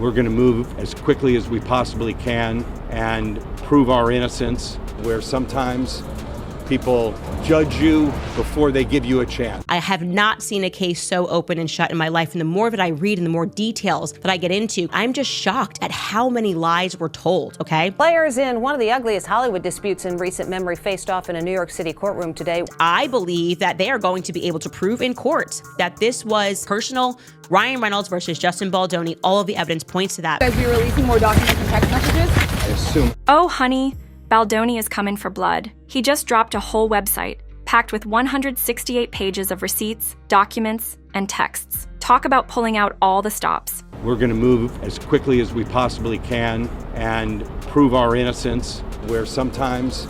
We're going to move as quickly as we possibly can and prove our innocence, where sometimes people judge you before they give you a chance. I have not seen a case so open and shut in my life, and the more that I read and the more details that I get into, I'm just shocked at how many lies were told, okay? Players in one of the ugliest Hollywood disputes in recent memory faced off in a New York City courtroom today. I believe that they are going to be able to prove in court that this was personal. Ryan Reynolds versus Justin Baldoni, all of the evidence points to that. Guys, be releasing more documents and text messages? I assume. Oh, honey, Baldoni is coming for blood. He just dropped a whole website packed with 168 pages of receipts, documents, and texts. Talk about pulling out all the stops. We're going to move as quickly as we possibly can and prove our innocence, where sometimes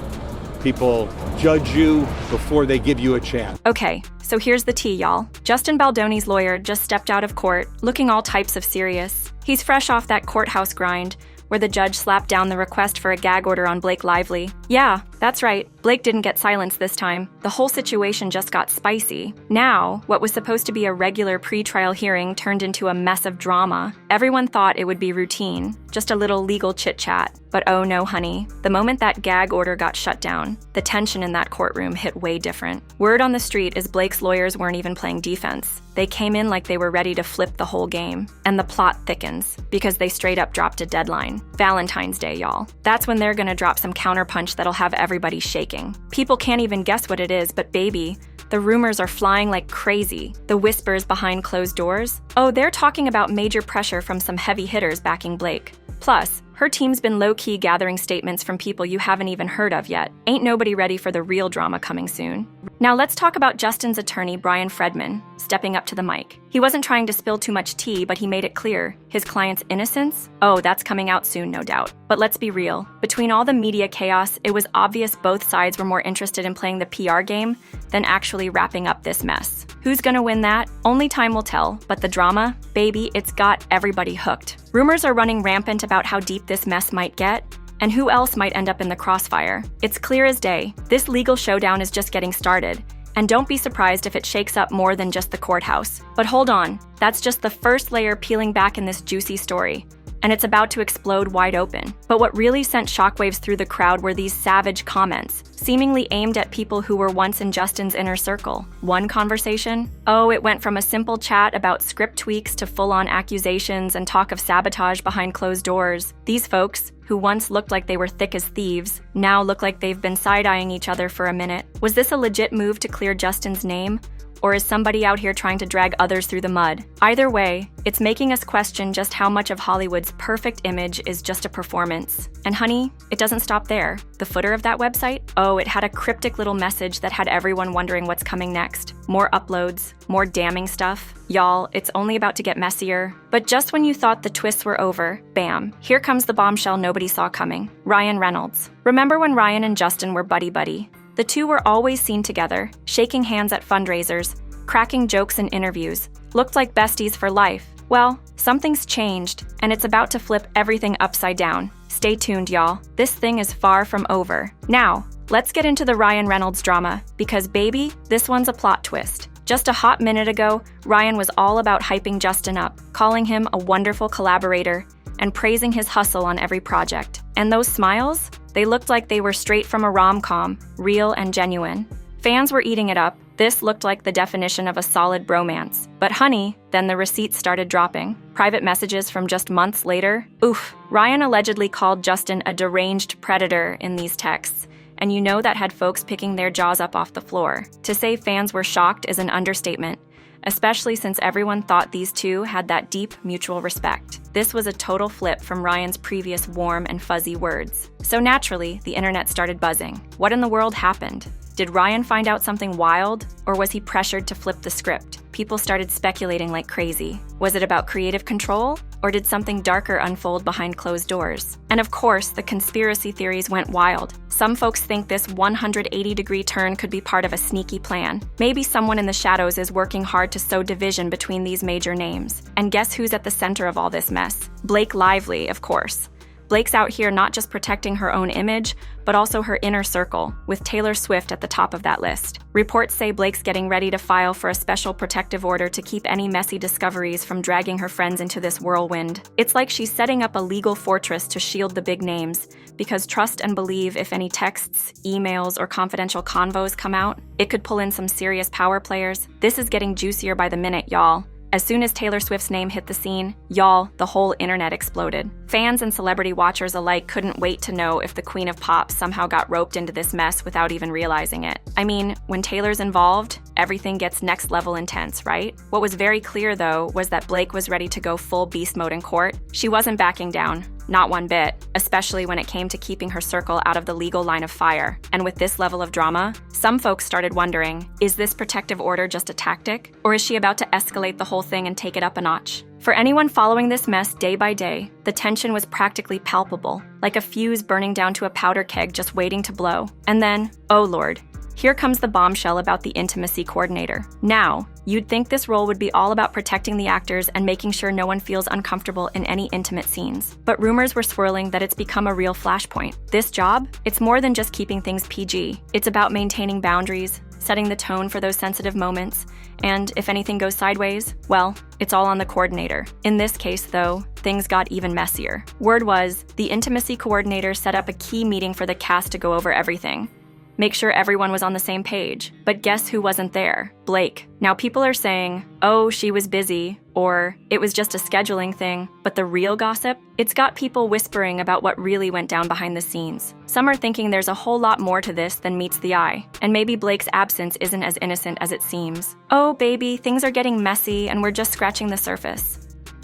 people judge you before they give you a chance. Okay, so here's the tea, y'all. Justin Baldoni's lawyer just stepped out of court, looking all types of serious. He's fresh off that courthouse grind, where the judge slapped down the request for a gag order on Blake Lively. Yeah, that's right. Blake didn't get silenced this time. The whole situation just got spicy. Now, what was supposed to be a regular pre-trial hearing turned into a mess of drama. Everyone thought it would be routine, just a little legal chit-chat. But oh no, honey. The moment that gag order got shut down, the tension in that courtroom hit way different. Word on the street is Blake's lawyers weren't even playing defense. They came in like they were ready to flip the whole game. And the plot thickens, because they straight up dropped a deadline. Valentine's Day, y'all. That's when they're gonna drop some counterpunch that'll have everybody shaking. People can't even guess what it is, but baby, the rumors are flying like crazy. The whispers behind closed doors. Oh, they're talking about major pressure from some heavy hitters backing Blake. Plus, her team's been low-key gathering statements from people you haven't even heard of yet. Ain't nobody ready for the real drama coming soon. Now let's talk about Justin's attorney, Brian Fredman, stepping up to the mic. He wasn't trying to spill too much tea, but he made it clear. His client's innocence? Oh, that's coming out soon, no doubt. But let's be real. Between all the media chaos, it was obvious both sides were more interested in playing the PR game than actually wrapping up this mess. Who's gonna win that? Only time will tell, but the drama, baby, it's got everybody hooked. Rumors are running rampant about how deep this mess might get, and who else might end up in the crossfire. It's clear as day. This legal showdown is just getting started, and don't be surprised if it shakes up more than just the courthouse. But hold on, that's just the first layer peeling back in this juicy story, and it's about to explode wide open. But what really sent shockwaves through the crowd were these savage comments, seemingly aimed at people who were once in Justin's inner circle. One conversation? Oh, it went from a simple chat about script tweaks to full-on accusations and talk of sabotage behind closed doors. These folks, who once looked like they were thick as thieves, now look like they've been side-eyeing each other for a minute. Was this a legit move to clear Justin's name? Or is somebody out here trying to drag others through the mud? Either way, it's making us question just how much of Hollywood's perfect image is just a performance. And honey, it doesn't stop there. The footer of that website? Oh, it had a cryptic little message that had everyone wondering what's coming next. More uploads, more damning stuff. Y'all, it's only about to get messier. But just when you thought the twists were over, bam, here comes the bombshell nobody saw coming. Ryan Reynolds. Remember when Ryan and Justin were buddy-buddy? The two were always seen together, shaking hands at fundraisers, cracking jokes in interviews, looked like besties for life. Well, something's changed, and it's about to flip everything upside down. Stay tuned, y'all. This thing is far from over. Now, let's get into the Ryan Reynolds drama, because baby, this one's a plot twist. Just a hot minute ago, Ryan was all about hyping Justin up, calling him a wonderful collaborator, and praising his hustle on every project. And those smiles? They looked like they were straight from a rom-com, real and genuine. Fans were eating it up. This looked like the definition of a solid bromance. But honey, then the receipts started dropping. Private messages from just months later. Oof, Ryan allegedly called Justin a deranged predator in these texts. And you know that had folks picking their jaws up off the floor. To say fans were shocked is an understatement, especially since everyone thought these two had that deep mutual respect. This was a total flip from Ryan's previous warm and fuzzy words. So naturally, the internet started buzzing. What in the world happened? Did Ryan find out something wild, or was he pressured to flip the script? People started speculating like crazy. Was it about creative control, or did something darker unfold behind closed doors? And of course, the conspiracy theories went wild. Some folks think this 180-degree turn could be part of a sneaky plan. Maybe someone in the shadows is working hard to sow division between these major names. And guess who's at the center of all this mess? Blake Lively, of course. Blake's out here not just protecting her own image, but also her inner circle, with Taylor Swift at the top of that list. Reports say Blake's getting ready to file for a special protective order to keep any messy discoveries from dragging her friends into this whirlwind. It's like she's setting up a legal fortress to shield the big names, because trust and believe if any texts, emails, or confidential convos come out, it could pull in some serious power players. This is getting juicier by the minute, y'all. As soon as Taylor Swift's name hit the scene, y'all, the whole internet exploded. Fans and celebrity watchers alike couldn't wait to know if the Queen of Pop somehow got roped into this mess without even realizing it. I mean, when Taylor's involved, everything gets next level intense, right? What was very clear, though, was that Blake was ready to go full beast mode in court. She wasn't backing down. Not one bit, especially when it came to keeping her circle out of the legal line of fire. And with this level of drama, some folks started wondering, is this protective order just a tactic? Or is she about to escalate the whole thing and take it up a notch? For anyone following this mess day by day, the tension was practically palpable, like a fuse burning down to a powder keg just waiting to blow. And then, oh Lord, here comes the bombshell about the intimacy coordinator. Now, you'd think this role would be all about protecting the actors and making sure no one feels uncomfortable in any intimate scenes. But rumors were swirling that it's become a real flashpoint. This job, it's more than just keeping things PG. It's about maintaining boundaries, setting the tone for those sensitive moments, and if anything goes sideways, well, it's all on the coordinator. In this case, though, things got even messier. Word was, the intimacy coordinator set up a key meeting for the cast to go over everything. Make sure everyone was on the same page. But guess who wasn't there? Blake. Now people are saying, oh, she was busy, or it was just a scheduling thing. But the real gossip? It's got people whispering about what really went down behind the scenes. Some are thinking there's a whole lot more to this than meets the eye. And maybe Blake's absence isn't as innocent as it seems. Oh, baby, things are getting messy and we're just scratching the surface.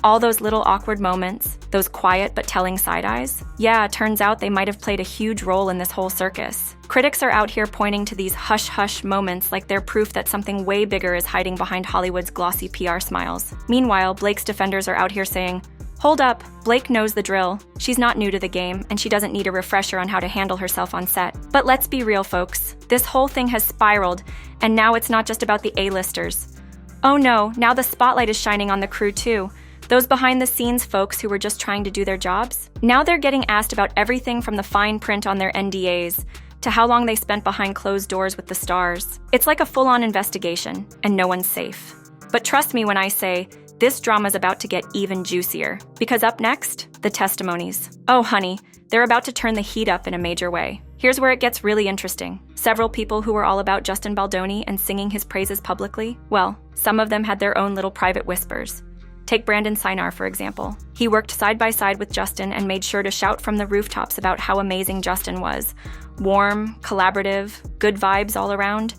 All those little awkward moments, those quiet but telling side eyes, yeah, turns out they might have played a huge role in this whole circus. Critics are out here pointing to these hush-hush moments like they're proof that something way bigger is hiding behind Hollywood's glossy PR smiles. Meanwhile, Blake's defenders are out here saying, hold up, Blake knows the drill. She's not new to the game, and she doesn't need a refresher on how to handle herself on set. But let's be real, folks. This whole thing has spiraled, and now it's not just about the A-listers. Oh no, now the spotlight is shining on the crew too. Those behind-the-scenes folks who were just trying to do their jobs. Now they're getting asked about everything from the fine print on their NDAs to how long they spent behind closed doors with the stars. It's like a full-on investigation, and no one's safe. But trust me when I say, this drama's about to get even juicier. Because up next, the testimonies. Oh honey, they're about to turn the heat up in a major way. Here's where it gets really interesting. Several people who were all about Justin Baldoni and singing his praises publicly, well, some of them had their own little private whispers. Take Brandon Sinar, for example. He worked side by side with Justin and made sure to shout from the rooftops about how amazing Justin was. Warm, collaborative, good vibes all around.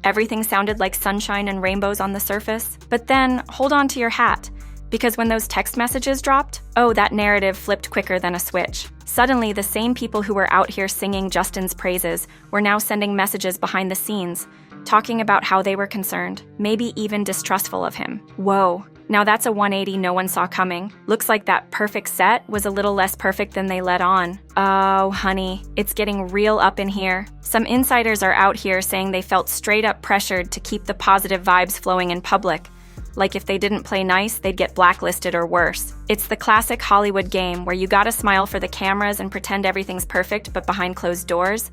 Everything sounded like sunshine and rainbows on the surface. But then, hold on to your hat, because when those text messages dropped, oh, that narrative flipped quicker than a switch. Suddenly, the same people who were out here singing Justin's praises were now sending messages behind the scenes, talking about how they were concerned, maybe even distrustful of him. Whoa. Now that's a 180 no one saw coming. Looks like that perfect set was a little less perfect than they let on. Oh, honey, it's getting real up in here. Some insiders are out here saying they felt straight up pressured to keep the positive vibes flowing in public. Like if they didn't play nice, they'd get blacklisted or worse. It's the classic Hollywood game where you gotta smile for the cameras and pretend everything's perfect, but behind closed doors,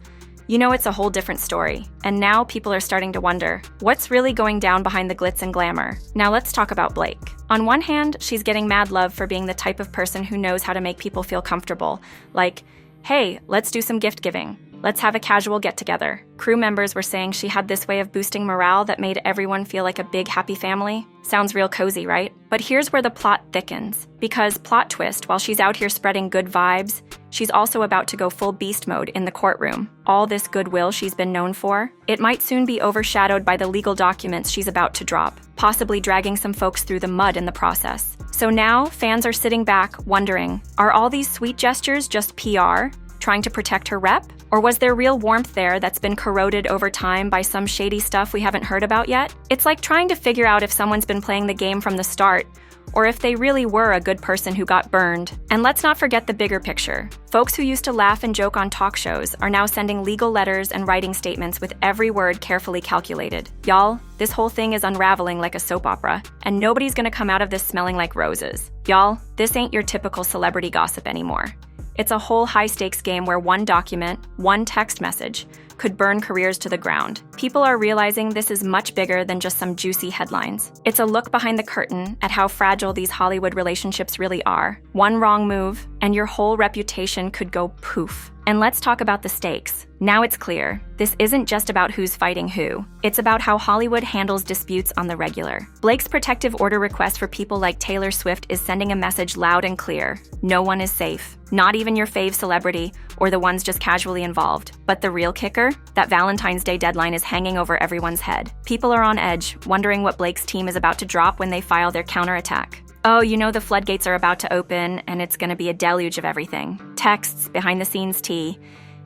you know it's a whole different story. And now people are starting to wonder, what's really going down behind the glitz and glamour? Now let's talk about Blake. On one hand, she's getting mad love for being the type of person who knows how to make people feel comfortable. Like, hey, let's do some gift giving. Let's have a casual get-together. Crew members were saying she had this way of boosting morale that made everyone feel like a big, happy family. Sounds real cozy, right? But here's where the plot thickens. Because, plot twist, while she's out here spreading good vibes, she's also about to go full beast mode in the courtroom. All this goodwill she's been known for, it might soon be overshadowed by the legal documents she's about to drop, possibly dragging some folks through the mud in the process. So now, fans are sitting back, wondering, are all these sweet gestures just PR, trying to protect her rep? Or was there real warmth there that's been corroded over time by some shady stuff we haven't heard about yet? It's like trying to figure out if someone's been playing the game from the start, or if they really were a good person who got burned. And let's not forget the bigger picture. Folks who used to laugh and joke on talk shows are now sending legal letters and writing statements with every word carefully calculated. Y'all, this whole thing is unraveling like a soap opera, and nobody's gonna come out of this smelling like roses. Y'all, this ain't your typical celebrity gossip anymore. It's a whole high-stakes game where one document, one text message, could burn careers to the ground. People are realizing this is much bigger than just some juicy headlines. It's a look behind the curtain at how fragile these Hollywood relationships really are. One wrong move, and your whole reputation could go poof. And let's talk about the stakes. Now it's clear, this isn't just about who's fighting who. It's about how Hollywood handles disputes on the regular. Blake's protective order request for people like Taylor Swift is sending a message loud and clear. No one is safe. Not even your fave celebrity or the ones just casually involved. But the real kicker? That Valentine's Day deadline is hanging over everyone's head. People are on edge, wondering what Blake's team is about to drop when they file their counterattack. Oh, you know the floodgates are about to open, and it's gonna be a deluge of everything. Texts, behind-the-scenes tea,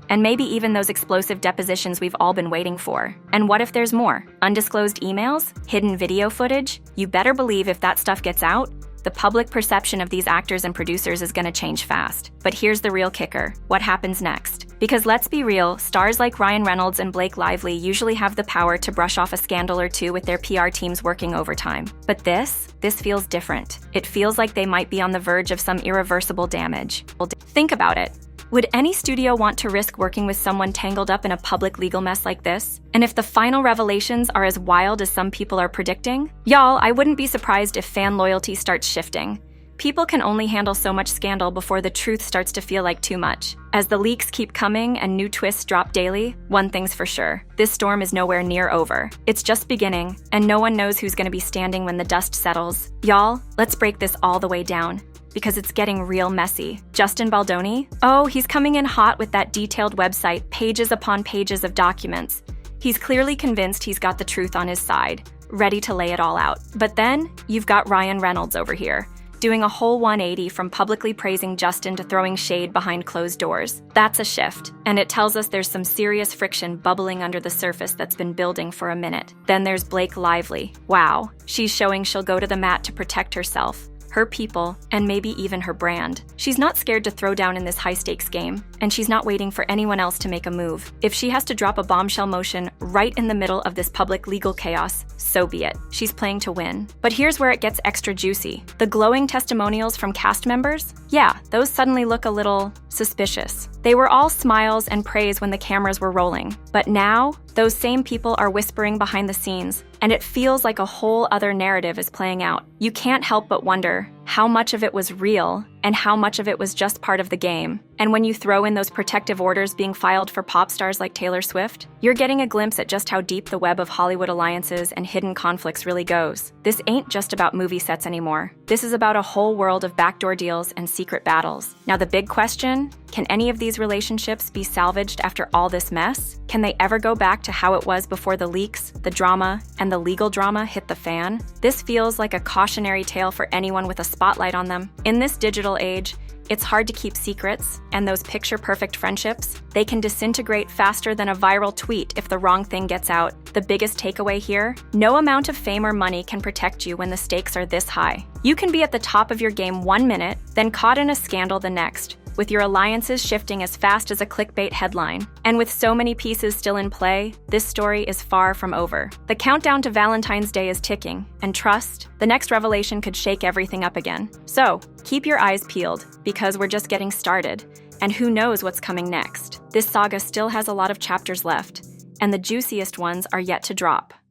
and maybe even those explosive depositions we've all been waiting for. And what if there's more? Undisclosed emails? Hidden video footage? You better believe if that stuff gets out, the public perception of these actors and producers is gonna change fast. But here's the real kicker. What happens next? Because let's be real, stars like Ryan Reynolds and Blake Lively usually have the power to brush off a scandal or two with their PR teams working overtime. But this feels different. It feels like they might be on the verge of some irreversible damage. Think about it. Would any studio want to risk working with someone tangled up in a public legal mess like this? And if the final revelations are as wild as some people are predicting? Y'all, I wouldn't be surprised if fan loyalty starts shifting. People can only handle so much scandal before the truth starts to feel like too much. As the leaks keep coming and new twists drop daily, one thing's for sure. This storm is nowhere near over. It's just beginning, and no one knows who's gonna be standing when the dust settles. Y'all, let's break this all the way down, because it's getting real messy. Justin Baldoni? Oh, he's coming in hot with that detailed website, pages upon pages of documents. He's clearly convinced he's got the truth on his side, ready to lay it all out. But then, you've got Ryan Reynolds over here, doing a whole 180 from publicly praising Justin to throwing shade behind closed doors. That's a shift, and it tells us there's some serious friction bubbling under the surface that's been building for a minute. Then there's Blake Lively. Wow, she's showing she'll go to the mat to protect herself, her people, and maybe even her brand. She's not scared to throw down in this high-stakes game, and she's not waiting for anyone else to make a move. If she has to drop a bombshell motion right in the middle of this public legal chaos, so be it. She's playing to win. But here's where it gets extra juicy. The glowing testimonials from cast members? Yeah, those suddenly look a little suspicious. They were all smiles and praise when the cameras were rolling. But now, those same people are whispering behind the scenes, and it feels like a whole other narrative is playing out. You can't help but wonder how much of it was real and how much of it was just part of the game. And when you throw in those protective orders being filed for pop stars like Taylor Swift, you're getting a glimpse at just how deep the web of Hollywood alliances and hidden conflicts really goes. This ain't just about movie sets anymore. This is about a whole world of backdoor deals and secret battles. Now the big question, can any of these relationships be salvaged after all this mess? Can they ever go back to how it was before the leaks, the drama, and the legal drama hit the fan? This feels like a cautionary tale for anyone with a spotlight on them. In this digital age, it's hard to keep secrets, and those picture-perfect friendships, they can disintegrate faster than a viral tweet if the wrong thing gets out. The biggest takeaway here? No amount of fame or money can protect you when the stakes are this high. You can be at the top of your game 1 minute, then caught in a scandal the next, with your alliances shifting as fast as a clickbait headline. And with so many pieces still in play, this story is far from over. The countdown to Valentine's Day is ticking, and trust, the next revelation could shake everything up again. So, keep your eyes peeled, because we're just getting started, and who knows what's coming next. This saga still has a lot of chapters left, and the juiciest ones are yet to drop.